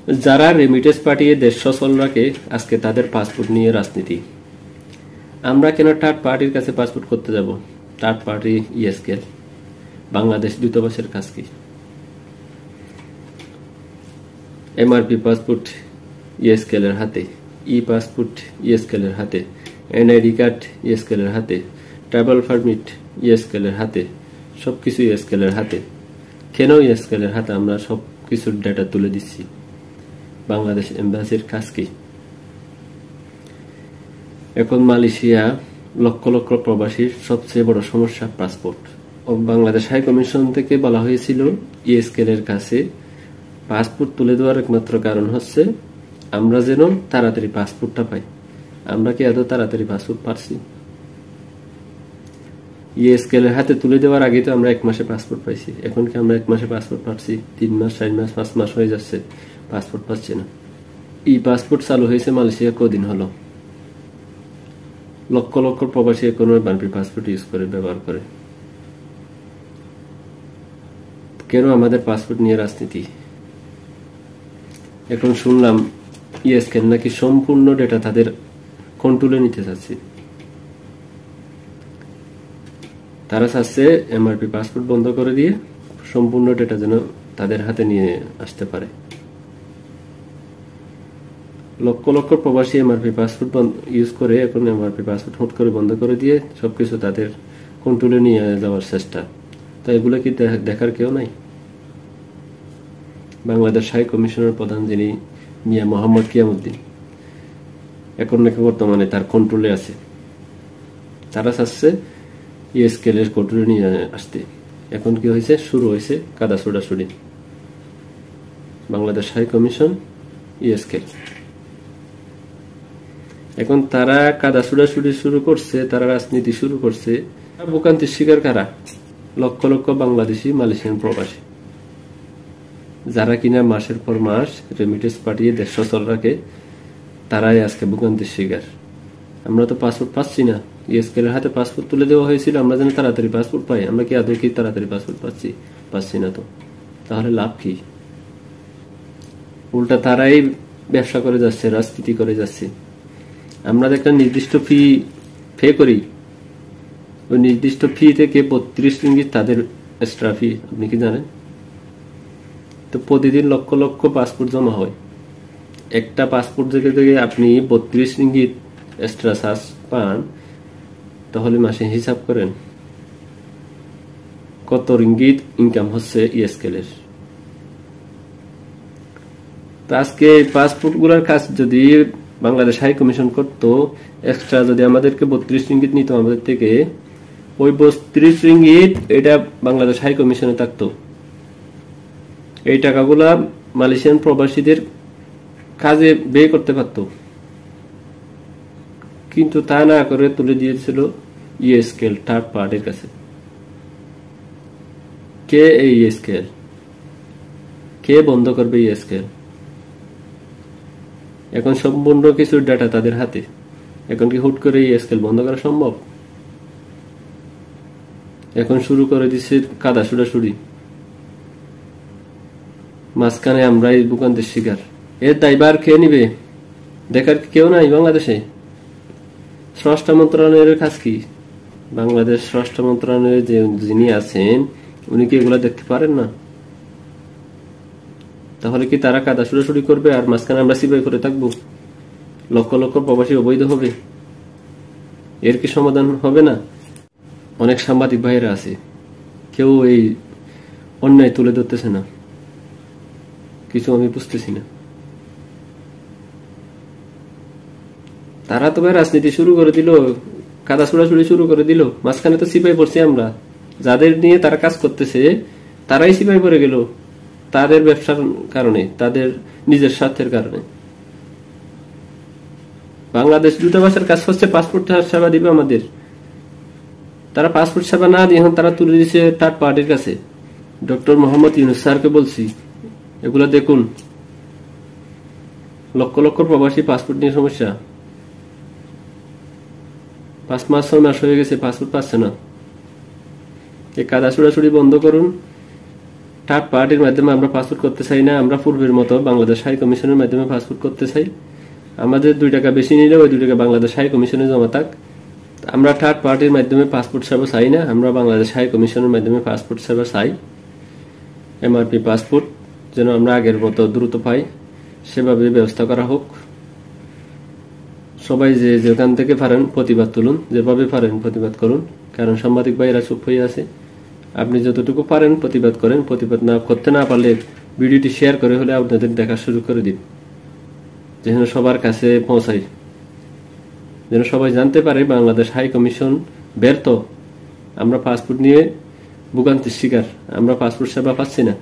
যারা রেমিটেন্স পাঠিয়ে দেশ সচল রাখে আজকে তাদের পাসপোর্ট নিয়ে রাজনীতি। আমরা কেন থার্ড পার্টির কাছে পাসপোর্ট করতে যাব? থার্ড পার্টি ইএসকেল, বাংলাদেশ দূতাবাসের কাজ কি? এমআরপি পাসপোর্ট ইএসকেল এর হাতে, ই পাসপোর্ট ইএসকেল এর হাতে, এনআইডি কার্ড ইএসকেল এর হাতে, ট্রাভেল পারমিট ইএসকেল এর হাতে, সবকিছু ইএসকেল এর হাতে। কেন ইএসকেল এর হাতে আমরা সবকিছুর ডেটা তুলে দিচ্ছি? বাংলাদেশ এম্বাসির কাজ কি? এখন মালয়েশিয়া লক্ষ লক্ষ প্রবাসীর সবচেয়ে বড় সমস্যা পাসপোর্ট। বাংলাদেশ হাই কমিশন থেকে বলা হয়েছিল ইএসকেল এর কাছে পাসপোর্ট তুলে দেওয়ার একমাত্র কারণ হচ্ছে আমরা যেন তাড়াতাড়ি পাসপোর্টটা পাই। আমরা কি এত তাড়াতাড়ি পাসপোর্ট পাচ্ছি? ইএসকেল এর হাতে তুলে দেওয়ার আগে তো আমরা 1 মাসে পাসপোর্ট পাইছি। এখন কি আমরা 1 মাসে পাসপোর্ট পাচ্ছি? 3 মাস, 4 মাস, 5 মাস হয়ে যাচ্ছে, পাসপোর্ট পাচ্ছি না। ই পাসপোর্ট চালু হয়েছে মালয়েশিয়া কদিন হলো। লক্ষ লক্ষ প্রবাসী এখনো এমআরপি পাসপোর্ট ইউজ করে, ব্যবহার করে। কেন আমাদের পাসপোর্ট নিয়ে রাজনীতি? এখন শুনলাম ইএসকেল নাকি সম্পূর্ণ ডেটা তাদের কন্ট্রোলে নিতে চাচ্ছে। তারা চাচ্ছে এমআরপি পাসপোর্ট বন্ধ করে দিয়ে সম্পূর্ণ ডেটা যেন তাদের হাতে নিয়ে আসতে পারে। লক্ষ লক্ষ প্রবাসী এমআরপি পাসপোর্ট ইউজ করে এখন এমআরপি পাসপোর্ট হুট করে বন্ধ করে দিয়ে সবকিছু তাদের কন্ট্রোলে নিয়ে যাওয়ার চেষ্টা। তো এগুলো কি দেখার কেউ নাই? বাংলাদেশ হাই কমিশনের প্রধান যিনি মিয়া মোহাম্মদ কিয়ামউদ্দিন, এখন নাকি বর্তমানে তার কন্ট্রোলে আছে। তারা চাচ্ছে ইএসকেল এর কন্ট্রোলে নিয়ে আসতে। এখন কি হয়েছে? শুরু হয়েছে কাদা ছোড়াছুড়ি। বাংলাদেশ হাই কমিশন, ইএসকেল, এখন তারা কাদা ছোড়াছুড়ি শুরু করছে, তারা রাজনীতি শুরু করছে। ভোগান্তির শিকার কারা? লক্ষ লক্ষ বাংলাদেশি মালয়েশিয়ান প্রবাসী, যারা কিনা মাসের পর মাস রেমিটেন্স পাঠিয়ে দেশ সচল রাখে, তারাই আজকে ভোগান্তির শিকার। আমরা তো পাসপোর্ট পাচ্ছি না। ইএসকেল এর হাতে পাসপোর্ট তুলে দেওয়া হয়েছিল আমরা যেন তাড়াতাড়ি পাসপোর্ট পাই। আমরা কি আদৌ কি তাড়াতাড়ি পাসপোর্ট পাচ্ছি না তো? তাহলে লাভ কি? উল্টা তারাই ব্যবসা করে যাচ্ছে, রাজনীতি করে যাচ্ছে। আমরা একটা নির্দিষ্ট ফি পে করি, ওই নির্দিষ্ট ফি থেকে 32 রিঙ্গিত তাদের এক্সট্রা ফি। আপনি কি জানেন? তো প্রতিদিন লক্ষ লক্ষ পাসপোর্ট জমা হয়। একটা পাসপোর্ট থেকে আপনি 32 রিঙ্গিত এক্সট্রা চার্জ পান, তাহলে মাসে হিসাব করেন কত রিঙ্গিত ইনকাম হচ্ছে ইএসকেল এর। তো আজকে পাসপোর্ট গুলার কাজ যদি বাংলাদেশ হাই কমিশন করতো, এক্সট্রা যদি আমাদেরকে 32 রিঙ্গিত নিত আমাদের থেকে, ওই 32 রিঙ্গিত এটা বাংলাদেশ হাই কমিশনে থাকতো। এই টাকাগুলা মালয়েশিয়ান প্রবাসীদের কাজে ব্যয় করতে পারত, কিন্তু তা না করে তুলে দিয়েছিল ইএসকেল থার্ড পার্টির কাছে। কে এই ইএসকেল? কে বন্ধ করবে ইএসকেল? এখন সম্পূর্ণ কিছু ডাটা তাদের হাতে। এখন কি হুট করে ইএসকেল বন্ধ করা সম্ভব? এখন শুরু করে দিচ্ছে কাদা ছুড়াছুড়ি। মাঝখানে আমরাই ভোগান্তির শিকার। এর দায়ভার কে নিবে? দেখার কেউ নাই বাংলাদেশে। স্বরাষ্ট্র মন্ত্রণালয়ের কাজ কি? বাংলাদেশ স্বরাষ্ট্র মন্ত্রণালয়ে যিনি আছেন উনি কি এগুলা দেখতে পারেন না? তাহলে কি তারা কাদা ছুড়াছুড়ি করবে আর মাঝখানে আমরা সিপাই করে থাকবো? লক্ষ লক্ষ প্রবাসী অবৈধ হবে। এর কি সমাধান হবে না? অনেক সাংবাদিক ভাইয়েরা আছে, কেউ এই অন্যায় তুলে ধরতেছে না। কিছু আমি বুঝতেছি না। তারা তো রাজনীতি শুরু করে দিল, কাদা ছোড়াছুড়ি শুরু করে দিল। মাঝখানে তো সিপাই পড়ছি আমরা। যাদের নিয়ে তারা কাজ করতেছে তারাই সিপাই পড়ে গেল, তাদের ব্যবসার কারণে, তাদের নিজের স্বার্থের কারণে। বাংলাদেশ দূতাবাসের কাজ হচ্ছে পাসপোর্ট সেবা দিবে আমাদের। তারা পাসপোর্ট সেবা না দিয়ে এখন তারা তুলে দিচ্ছে থার্ড পার্টির কাছে। ডক্টর মোহাম্মদ ইউনূস স্যারকে বলছি, এগুলা দেখুন। লক্ষ লক্ষ প্রবাসী পাসপোর্ট নিয়ে সমস্যা। 5 মাস 6 মাস হয়ে গেছে পাসপোর্ট পাচ্ছে না। এই কাদা ছুড়াছুড়ি বন্ধ করুন। থার্ড পার্টির মাধ্যমে আমরা পাসপোর্ট করতে চাই না। আমরা পূর্বের মতো বাংলাদেশ হাই কমিশনের মাধ্যমে পাসপোর্ট করতে চাই। আমাদের 2 টাকা বেশি নিলে ওই 2 টাকা বাংলাদেশ হাই কমিশনে জমা থাক। আমরা থার্ড পার্টির মাধ্যমে পাসপোর্ট সেবা চাই না। আমরা বাংলাদেশ হাই কমিশনের মাধ্যমে পাসপোর্ট সেবা চাই। এমআরপি পাসপোর্ট যেন আমরা আগের মতো দ্রুত পাই, সেভাবে ব্যবস্থা করা হোক। সবাই যে যেখান থেকে পারেন প্রতিবাদ তুলুন, যেভাবে পারেন প্রতিবাদ করুন। কারণ সাংবাদিক ভাইরা চুপ হয়ে আছে। আপনি যতটুকু পারেন প্রতিবাদ করেন। প্রতিবাদ না করতে না পারলে ভিডিওটি শেয়ার করে হলে আপনাদের দেখা শুরু করে দিন, যেন সবার কাছে পৌঁছায়, যেন সবাই জানতে পারে বাংলাদেশ হাই কমিশন ব্যর্থ। আমরা পাসপোর্ট নিয়ে ভোগান্তির শিকার, আমরা পাসপোর্ট সেবা পাচ্ছি না।